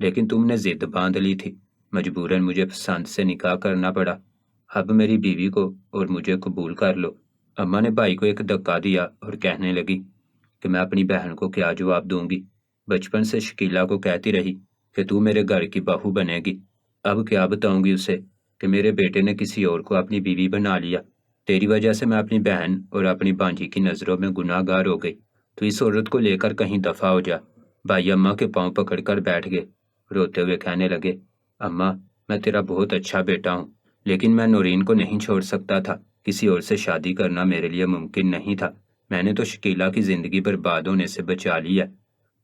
لیکن تم نے ضد باندھ لی تھی، مجبوراً مجھے پسند سے نکاح کرنا پڑا۔ اب میری بیوی کو اور مجھے قبول کر لو۔ اماں نے بھائی کو ایک دھکا دیا اور کہنے لگی کہ میں اپنی بہن کو کیا جواب دوں گی؟ بچپن سے شکیلا کو کہتی رہی کہ تو میرے گھر کی بہو بنے گی، اب کیا بتاؤں گی اسے کہ میرے بیٹے نے کسی اور کو اپنی بیوی بنا لیا؟ تیری وجہ سے میں اپنی بہن اور اپنی بانجی کی نظروں میں گناہ گار ہو گئی۔ تو اس عورت کو لے کر کہیں دفع ہو جا۔ بھائی اماں کے پاؤں پکڑ کر بیٹھ گئے، روتے ہوئے کہنے لگے، اماں میں تیرا بہت اچھا بیٹا ہوں، لیکن میں نورین کو نہیں چھوڑ سکتا تھا۔ کسی اور سے شادی کرنا میرے لیے ممکن نہیں تھا۔ میں نے تو شکیلا کی زندگی برباد ہونے سے بچا لی ہے۔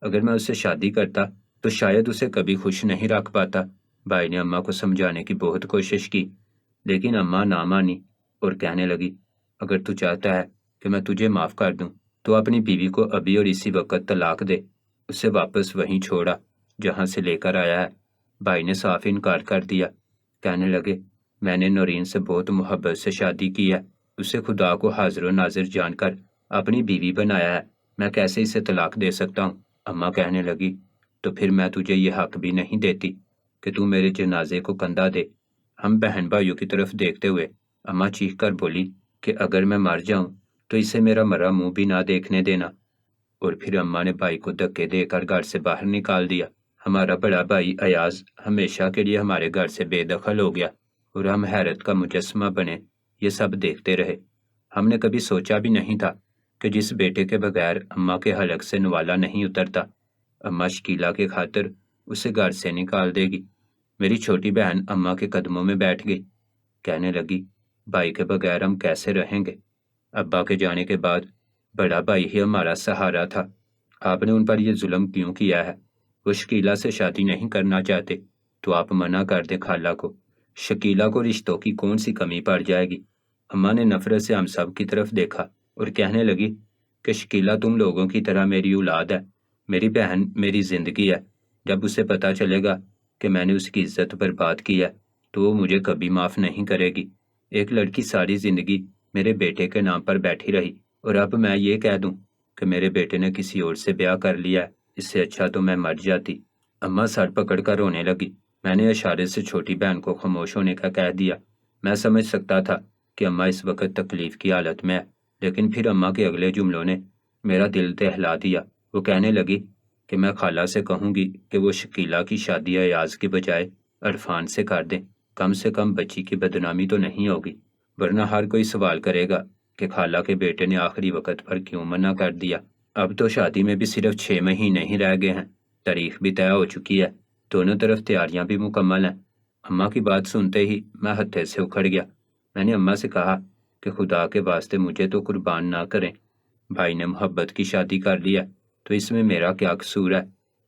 اگر میں اس سے شادی کرتا تو شاید اسے کبھی خوش نہیں رکھ پاتا۔ بھائی نے اماں کو سمجھانے کی بہت کوشش کی، لیکن اماں نہ مانی اور کہنے لگی، اگر تو چاہتا ہے کہ میں تجھے معاف کر دوں تو اپنی بیوی کو ابھی اور اسی وقت طلاق دے، اسے واپس وہیں چھوڑا جہاں سے لے کر آیا ہے۔ بھائی نے صاف انکار کر دیا، کہنے لگے، میں نے نورین سے بہت محبت سے شادی کی ہے، اسے خدا کو حاضر و ناظر جان کر اپنی بیوی بنایا ہے، میں کیسے اسے طلاق دے سکتا ہوں؟ اماں کہنے لگی، تو پھر میں تجھے یہ حق بھی نہیں دیتی کہ تو میرے جنازے کو کندھا دے۔ ہم بہن بھائیوں کی طرف دیکھتے ہوئے اماں چیخ کر بولی کہ اگر میں مر جاؤں تو اسے میرا مرا منہ بھی نہ دیکھنے دینا، اور پھر اماں نے بھائی کو دھکے دے کر گھر سے باہر نکال دیا۔ ہمارا بڑا بھائی ایاز ہمیشہ کے لیے ہمارے گھر سے بے دخل ہو گیا اور ہم حیرت کا مجسمہ بنے یہ سب دیکھتے رہے۔ ہم نے کبھی سوچا بھی نہیں تھا کہ جس بیٹے کے بغیر اماں کے حلق سے نوالا نہیں اترتا، اماں شکیلا کے خاطر اسے گھر سے نکال دے گی۔ میری چھوٹی بہن اماں کے قدموں میں بیٹھ گئی، کہنے لگی، بھائی کے بغیر ہم کیسے رہیں گے؟ ابا کے جانے کے بعد بڑا بھائی ہی ہمارا سہارا تھا، آپ نے ان پر یہ ظلم کیوں کیا ہے؟ وہ شکیلا سے شادی نہیں کرنا چاہتے تو آپ منع کر دیں خالہ کو، شکیلا کو رشتوں کی کون سی کمی پڑ جائے گی؟ اماں نے نفرت سے ہم سب کی طرف دیکھا اور کہنے لگی کہ شکیلا تم لوگوں کی طرح میری اولاد ہے، میری بہن میری زندگی ہے، جب اسے پتہ چلے گا کہ میں نے اس کی عزت برباد کی ہے تو وہ مجھے کبھی معاف نہیں کرے گی۔ ایک لڑکی ساری زندگی میرے بیٹے کے نام پر بیٹھی رہی اور اب میں یہ کہہ دوں کہ میرے بیٹے نے کسی اور سے بیاہ کر لیا ہے، اس سے اچھا تو میں مر جاتی۔ اماں سر پکڑ کر رونے لگی۔ میں نے اشارے سے چھوٹی بہن کو خاموش ہونے کا کہہ دیا۔ میں سمجھ سکتا تھا کہ اماں اس وقت تکلیف کی حالت میں ہے، لیکن پھر اماں کے اگلے جملوں نے میرا دل دہلا دیا۔ وہ کہنے لگی کہ میں خالہ سے کہوں گی کہ وہ شکیلا کی شادی ایاز کی بجائے عرفان سے کر دیں، کم سے کم بچی کی بدنامی تو نہیں ہوگی، ورنہ ہر کوئی سوال کرے گا کہ خالہ کے بیٹے نے آخری وقت پر کیوں منع کر دیا۔ اب تو شادی میں بھی صرف 6 مہینے ہی رہ گئے ہیں، تاریخ بھی طے ہو چکی ہے، دونوں طرف تیاریاں بھی مکمل ہیں۔ اماں کی بات سنتے ہی میں ہتھے سے اکھڑ گیا۔ میں نے اماں سے کہا کہ خدا کے واسطے مجھے تو قربان نہ کریں، بھائی نے محبت کی شادی کر لی ہے تو اس میں میرا کیا قصور ہے؟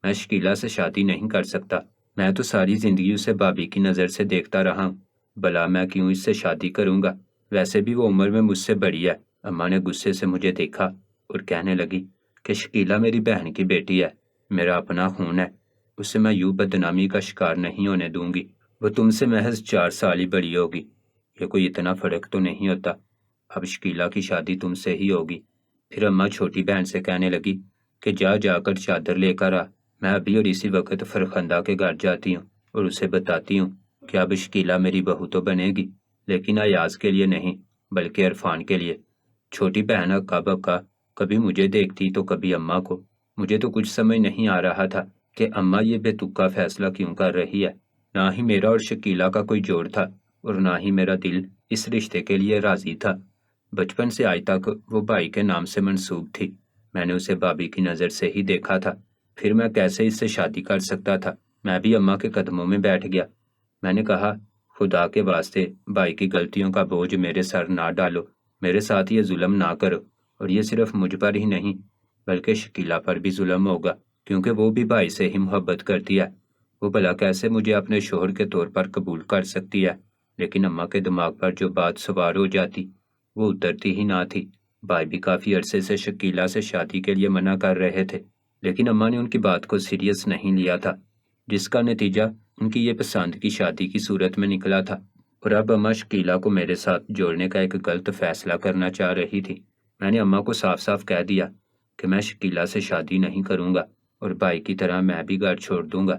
میں شکیلا سے شادی نہیں کر سکتا، میں تو ساری زندگی اسے بھابھی کی نظر سے دیکھتا رہا ہوں، بھلا میں کیوں اس سے شادی کروں گا؟ ویسے بھی وہ عمر میں مجھ سے بڑی ہے۔ اماں نے غصے سے مجھے دیکھا اور کہنے لگی کہ شکیلا میری بہن کی بیٹی ہے، میرا اپنا خون ہے، اسے میں یوں بدنامی کا شکار نہیں ہونے دوں گی۔ وہ تم سے محض 4 سال ہی بڑی ہوگی، یہ کوئی اتنا فرق تو نہیں ہوتا، اب شکیلا کی شادی تم سے ہی ہوگی۔ پھر اماں چھوٹی بہن سے کہنے لگی کہ جا کر چادر لے کر آ، میں ابھی اور اسی وقت فرخندہ کے گھر جاتی ہوں اور اسے بتاتی ہوں کہ اب شکیلا میری بہو تو بنے گی، لیکن ایاز کے لیے نہیں بلکہ عرفان کے لیے۔ چھوٹی بہن اکا بکا کبھی مجھے دیکھتی تو کبھی اماں کو۔ مجھے تو کچھ سمجھ نہیں آ رہا تھا کہ اماں یہ بے تکا فیصلہ کیوں کر رہی ہے۔ نہ ہی میرا اور شکیلا کا کوئی جوڑ تھا اور نہ ہی میرا دل اس رشتے کے لیے راضی تھا۔ بچپن سے آج تک وہ بھائی کے نام سے منسوب تھی، میں نے اسے بھابھی کی نظر سے ہی دیکھا تھا، پھر میں کیسے اس سے شادی کر سکتا تھا؟ میں بھی اماں کے قدموں میں بیٹھ گیا۔ میں نے کہا، خدا کے واسطے بھائی کی غلطیوں کا بوجھ میرے سر نہ ڈالو، میرے ساتھ یہ ظلم نہ کرو، اور یہ صرف مجھ پر ہی نہیں بلکہ شکیلا پر بھی ظلم ہوگا، کیونکہ وہ بھی بھائی سے ہی محبت کرتی ہے، وہ بھلا کیسے مجھے اپنے شوہر کے طور پر قبول کر سکتی ہے؟ لیکن اماں کے دماغ پر جو بات سوار ہو جاتی وہ اترتی ہی نہ تھی۔ بھائی بھی کافی عرصے سے شکیلا سے شادی کے لیے منع کر رہے تھے، لیکن اماں نے ان کی بات کو سیریس نہیں لیا تھا، جس کا نتیجہ ان کی یہ پسند کی شادی کی صورت میں نکلا تھا، اور اب اماں شکیلا کو میرے ساتھ جوڑنے کا ایک غلط فیصلہ کرنا چاہ رہی تھی۔ میں نے اماں کو صاف صاف کہہ دیا کہ میں شکیلا سے شادی نہیں کروں گا اور بھائی کی طرح میں بھی گھر چھوڑ دوں گا۔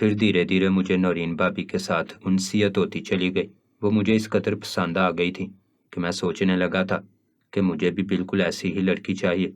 پھر دھیرے دھیرے مجھے نورین بھابی کے ساتھ انسیت ہوتی چلی گئی۔ وہ مجھے اس قدر پسند آ گئی تھی کہ میں سوچنے لگا تھا کہ مجھے بھی بالکل ایسی ہی لڑکی چاہیے۔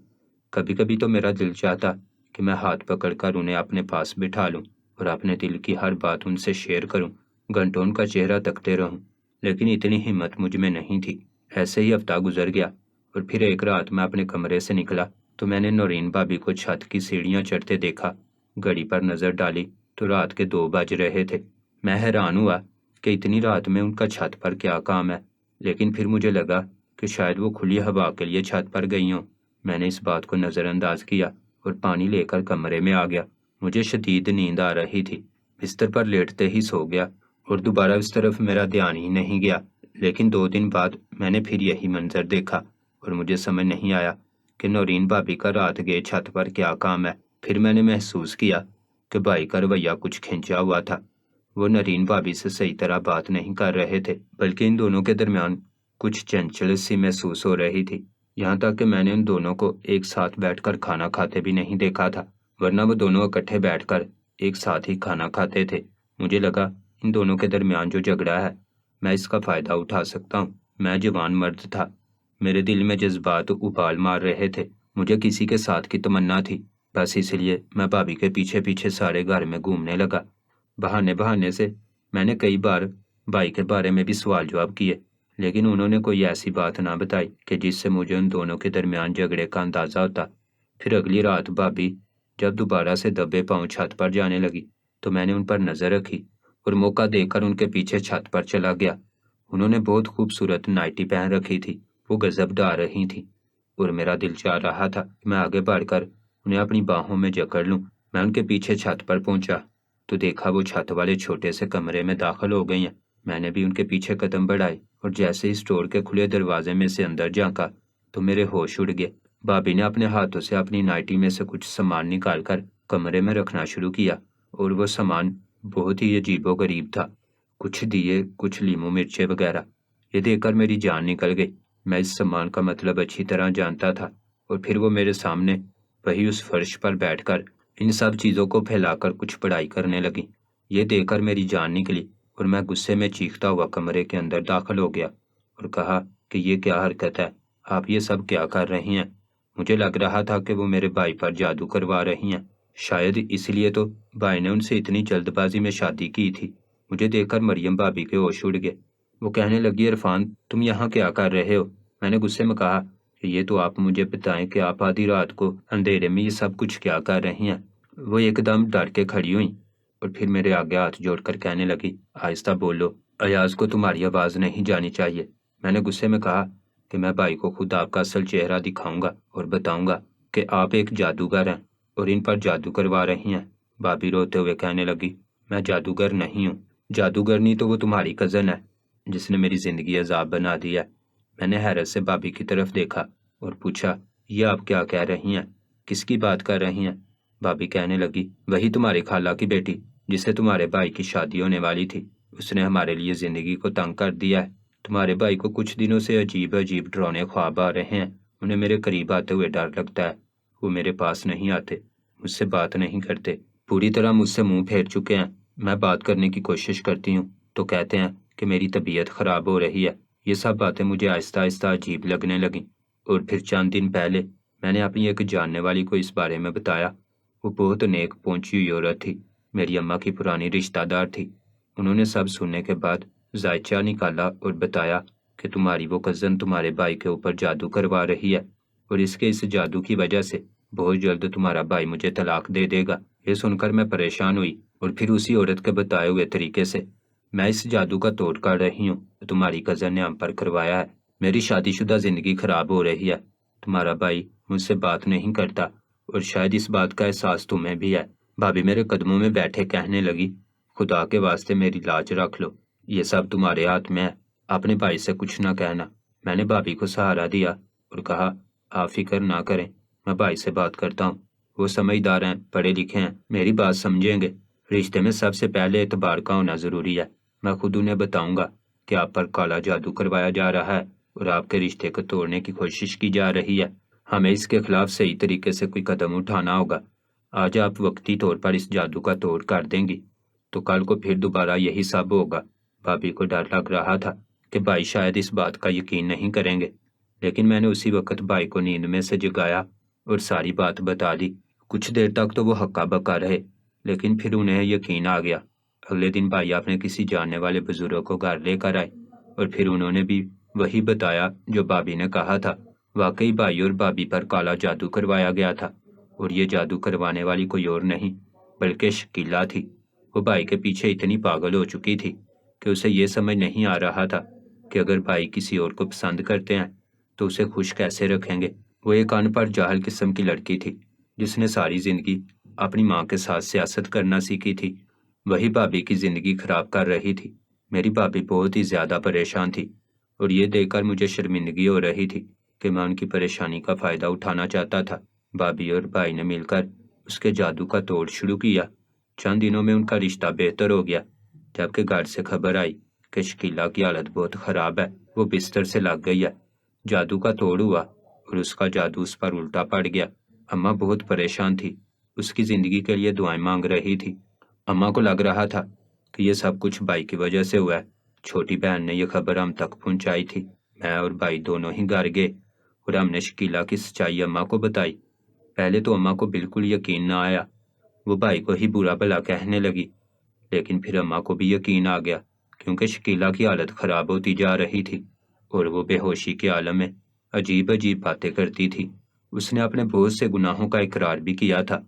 کبھی کبھی تو میرا دل چاہتا کہ میں ہاتھ پکڑ کر انہیں اپنے پاس بٹھا لوں اور اپنے دل کی ہر بات ان سے شیئر کروں، گھنٹوں ان کا چہرہ تکتے رہوں، لیکن اتنی ہمت مجھ میں نہیں تھی۔ ایسے ہی ہفتہ گزر گیا اور پھر ایک رات میں اپنے کمرے سے نکلا تو میں نے نورین بھابی کو چھت کی سیڑھیاں چڑھتے دیکھا۔ گھڑی پر نظر ڈالی تو رات کے 2 بج رہے تھے۔ میں حیران ہوا کہ اتنی رات میں ان کا چھت پر کیا کام ہے، لیکن پھر مجھے لگا کہ شاید وہ کھلی ہوا کے لیے چھت پر گئی ہوں۔ میں نے اس بات کو نظر انداز کیا اور پانی لے کر کمرے میں آ گیا۔ مجھے شدید نیند آ رہی تھی، بستر پر لیٹتے ہی سو گیا اور دوبارہ اس طرف میرا دھیان ہی نہیں گیا۔ لیکن 2 دن بعد میں نے پھر یہی منظر دیکھا اور مجھے سمجھ نہیں آیا کہ نورین بھابی کا رات گئے چھت پر کیا کام ہے۔ پھر میں نے محسوس کیا کہ بھائی کا رویہ کچھ کھنچا ہوا تھا۔ وہ نورین بھابی سے صحیح طرح بات نہیں کر رہے تھے، بلکہ ان دونوں کے درمیان کچھ چنچل سی محسوس ہو رہی تھی۔ یہاں تک کہ میں نے ان دونوں کو ایک ساتھ بیٹھ کر کھانا کھاتے بھی نہیں دیکھا تھا، ورنہ وہ دونوں اکٹھے بیٹھ کر ایک ساتھ ہی کھانا کھاتے تھے۔ مجھے لگا ان دونوں کے درمیان جو جھگڑا ہے میں اس کا فائدہ اٹھا سکتا ہوں۔ میں جوان مرد تھا، میرے دل میں جذبات ابال مار رہے تھے، مجھے کسی کے ساتھ کی تمنا تھی۔ بس اس لیے میں بھابی کے پیچھے پیچھے سارے گھر میں گھومنے لگا۔ بہانے بہانے سے میں نے کئی بار بھائی کے بارے میں بھی سوال جواب کیے، لیکن انہوں نے کوئی ایسی بات نہ بتائی کہ جس سے مجھے ان دونوں کے درمیان جھگڑے کا اندازہ ہوتا۔ پھر اگلی رات بھابی جب دوبارہ سے دبے پاؤں چھت پر جانے لگی تو میں نے ان پر نظر رکھی اور موقع دے کر ان کے پیچھے چھت پر چلا گیا۔ انہوں نے بہت خوبصورت نائٹی پہن رکھی تھی، وہ گزب ڈال رہی تھیں اور میرا دل چاہ رہا تھا کہ میں آگے بڑھ کر انہیں اپنی باہوں میں جکڑ لوں۔ میں ان کے پیچھے چھت پر پہنچا تو دیکھا وہ چھت والے چھوٹے سے کمرے میں داخل ہو گئی ہیں۔ میں نے بھی ان کے پیچھے قدم بڑھائے اور جیسے ہی اسٹور کے کھلے دروازے میں سے اندر جھانکا تو میرے ہوش اڑ گئے۔ بھابی نے اپنے ہاتھوں سے اپنی نائٹی میں سے کچھ سامان نکال کر کمرے میں رکھنا شروع کیا اور وہ سامان بہت ہی عجیب و غریب تھا، کچھ دیے، کچھ لیموں مرچیں وغیرہ۔ یہ دیکھ کر میری جان نکل گئی۔ میں اس سامان کا مطلب اچھی طرح جانتا تھا اور پھر وہ میرے سامنے وہی اس فرش پر بیٹھ کر ان سب چیزوں کو پھیلا کر کچھ پڑھائی کرنے لگی۔ یہ دیکھ کر میری جان نکلی اور میں غصے میں چیختا ہوا کمرے کے اندر داخل ہو گیا اور کہا کہ یہ کیا حرکت ہے، آپ یہ سب کیا کر رہی ہیں؟ مجھے لگ رہا تھا کہ وہ میرے بھائی پر جادو کروا رہی ہیں، شاید اس لیے تو بھائی نے ان سے اتنی جلد بازی میں شادی کی تھی۔ مجھے دیکھ کر مریم بھابی کے ہوش اڑ گئے۔ وہ کہنے لگی، عرفان تم یہاں کیا کر رہے ہو؟ میں نے غصے میں کہا کہ یہ تو آپ مجھے بتائیں کہ آپ آدھی رات کو اندھیرے میں یہ سب کچھ کیا کر رہی ہیں۔ وہ ایک دم ڈر کے کھڑی ہوئیں اور پھر میرے آگے ہاتھ جوڑ کر کہنے لگی، آہستہ بولو، ایاز کو تمہاری آواز نہیں جانی چاہیے۔ میں نے غصے میں کہا کہ میں بھائی کو خود آپ کا اصل چہرہ دکھاؤں گا اور بتاؤں گا کہ آپ ایک جادوگر ہیں اور ان پر جادو کروا رہی ہیں۔ بھابی روتے ہوئے کہنے لگی، میں جادوگر نہیں ہوں، جادوگرنی تو وہ تمہاری کزن ہے جس نے میری زندگی عذاب بنا دی ہے۔ میں نے حیرت سے بھابی کی طرف دیکھا اور پوچھا، یہ آپ کیا کہہ رہی ہیں؟ کس کی بات کر رہی ہیں؟ بھابی کہنے لگی، وہی تمہاری خالہ کی بیٹی جس سے تمہارے بھائی کی شادی ہونے والی تھی، اس نے ہمارے لیے زندگی کو تنگ کر دیا ہے۔ تمہارے بھائی کو کچھ دنوں سے عجیب عجیب ڈراؤنے خواب آ رہے ہیں، انہیں میرے قریب آتے ہوئے ڈر لگتا ہے۔ وہ میرے پاس نہیں آتے، مجھ سے بات نہیں کرتے، پوری طرح مجھ سے منہ پھیر چکے ہیں۔ میں بات کرنے کی کوشش کرتی ہوں تو کہتے ہیں کہ میری طبیعت خراب ہو رہی ہے۔ یہ سب باتیں مجھے آہستہ آہستہ عجیب لگنے لگیں اور پھر چند دن پہلے میں نے اپنی ایک جاننے والی کو اس بارے میں بتایا۔ وہ بہت نیک پہنچی ہوئی عورت تھی، میری اماں کی پرانی رشتہ دار تھی۔ انہوں نے سب سننے کے بعد ذائچہ نکالا اور بتایا کہ تمہاری وہ کزن تمہارے بھائی کے اوپر جادو کروا رہی ہے اور اس جادو کی وجہ سے بہت جلد تمہارا بھائی مجھے طلاق دے دے گا۔ یہ سن کر میں پریشان ہوئی اور پھر اسی عورت کے بتائے ہوئے طریقے سے میں اس جادو کا توڑ کر رہی ہوں جو تمہاری کزن نے ہم پر کروایا ہے۔ میری شادی شدہ زندگی خراب ہو رہی ہے، تمہارا بھائی مجھ سے بات نہیں کرتا اور شاید اس بات کا احساس تمہیں بھی ہے۔ بھابی میرے قدموں میں بیٹھے کہنے لگی، خدا کے واسطے میری لاج رکھ لو، یہ سب تمہارے ہاتھ میں ہے، اپنے بھائی سے کچھ نہ کہنا۔ میں نے بھابی کو سہارا دیا اور کہا، آپ فکر نہ کریں، میں بھائی سے بات کرتا ہوں، وہ سمجھدار ہیں، پڑھے لکھے ہیں، میری بات سمجھیں گے۔ رشتے میں سب سے پہلے اعتبار کا ہونا ضروری ہے۔ میں خود انہیں بتاؤں گا کہ آپ پر کالا جادو کروایا جا رہا ہے اور آپ کے رشتے کو توڑنے کی کوشش کی جا رہی ہے۔ ہمیں اس کے خلاف صحیح طریقے سے کوئی قدم اٹھانا ہوگا۔ آج آپ وقتی طور پر اس جادو کا توڑ کر دیں گی تو کل کو پھر دوبارہ یہی سب ہوگا۔ بھابھی کو ڈر لگ رہا تھا کہ بھائی شاید اس بات کا یقین نہیں کریں گے، لیکن میں نے اسی وقت بھائی کو نیند میں سے جگایا اور ساری بات بتا دی۔ کچھ دیر تک تو وہ ہکا بکا رہے، لیکن پھر انہیں یقین آ گیا۔ اگلے دن بھائی اپنے کسی جاننے والے بزرگ کو گھر لے کر آئے اور پھر انہوں نے بھی وہی بتایا جو بھابھی نے کہا تھا۔ واقعی بھائی اور بھابھی پر کالا جادو کروایا گیا تھا، اور یہ جادو کروانے والی کوئی اور نہیں بلکہ شکیلا تھی۔ وہ بھائی کے پیچھے اتنی پاگل ہو چکی تھی کہ اسے یہ سمجھ نہیں آ رہا تھا کہ اگر بھائی کسی اور کو پسند کرتے ہیں تو اسے خوش کیسے رکھیں گے۔ وہ ایک ان پڑھ جاہل قسم کی لڑکی تھی جس نے ساری زندگی اپنی ماں کے ساتھ سیاست کرنا سیکھی تھی، وہی بھابھی کی زندگی خراب کر رہی تھی۔ میری بھابھی بہت ہی زیادہ پریشان تھی، اور یہ دیکھ کر مجھے شرمندگی ہو رہی تھی کہ میں ان کی پریشانی کا فائدہ اٹھانا چاہتا تھا۔ بھابھی اور بھائی نے مل کر اس کے جادو کا توڑ شروع کیا۔ چند دنوں میں ان کا رشتہ بہتر ہو گیا، جبکہ گھر سے خبر آئی کہ شکیلا کی حالت بہت خراب ہے، وہ بستر سے لگ گئی ہے۔ جادو کا توڑ ہوا اور اس کا جادو اس پر الٹا پڑ گیا۔ اماں بہت پریشان تھی، اس کی زندگی کے لیے دعائیں مانگ رہی تھی۔ اماں کو لگ رہا تھا کہ یہ سب کچھ بھائی کی وجہ سے ہوا ہے۔ چھوٹی بہن نے یہ خبر ہم تک پہنچائی تھی۔ میں اور بھائی دونوں ہی گھر گئے اور ہم نے شکیلا کی سچائی اماں کو بتائی۔ پہلے تو اماں کو بالکل یقین نہ آیا، وہ بھائی کو ہی برا بھلا کہنے لگی، لیکن پھر اماں کو بھی یقین آ گیا کیونکہ شکیلا کی حالت خراب ہوتی جا رہی تھی اور وہ بے ہوشی کے عالم میں عجیب عجیب باتیں کرتی تھی۔ اس نے اپنے بہت سے گناہوں کا اقرار بھی کیا تھا۔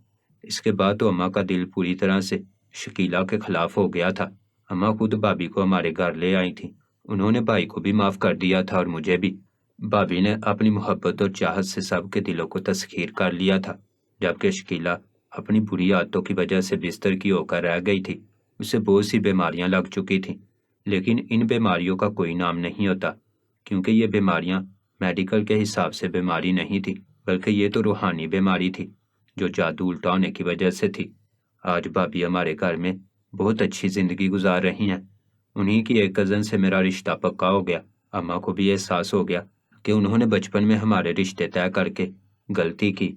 اس کے بعد تو اماں کا دل پوری طرح سے شکیلا کے خلاف ہو گیا تھا۔ اماں خود بھابھی کو ہمارے گھر لے آئی تھی، انہوں نے بھائی کو بھی معاف کر دیا تھا اور مجھے بھی۔ بھابھی نے اپنی محبت اور چاہت سے سب کے دلوں کو تسخیر کر لیا تھا، جبکہ شکیلا اپنی بری عادتوں کی وجہ سے بستر کی ہو کر رہ گئی تھی۔ اسے بہت سی بیماریاں لگ چکی تھیں، لیکن ان بیماریوں کا کوئی نام نہیں ہوتا، کیونکہ یہ بیماریاں میڈیکل کے حساب سے بیماری نہیں تھی، بلکہ یہ تو روحانی بیماری تھی جو جادو الٹا ہونے کی وجہ سے تھی۔ آج بھابھی ہمارے گھر میں بہت اچھی زندگی گزار رہی ہیں۔ انہی کی ایک کزن سے میرا رشتہ پکا ہو گیا۔ اماں کو بھی احساس ہو گیا کہ انہوں نے بچپن میں ہمارے رشتے طے کر کے غلطی کی۔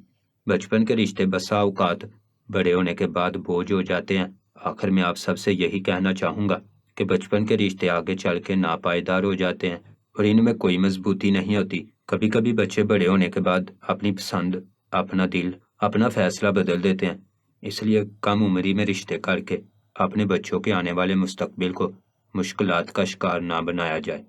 بچپن کے رشتے بسا اوقات بڑے ہونے کے بعد بوجھ ہو جاتے ہیں۔ آخر میں آپ سب سے یہی کہنا چاہوں گا کہ بچپن کے رشتے آگے چل کے ناپائیدار ہو جاتے ہیں اور ان میں کوئی مضبوطی نہیں ہوتی۔ کبھی کبھی بچے بڑے ہونے کے بعد اپنی پسند، اپنا دل، اپنا فیصلہ بدل دیتے ہیں۔ اس لیے کم عمری میں رشتے کر کے اپنے بچوں کے آنے والے مستقبل کو مشکلات کا شکار نہ بنایا جائے۔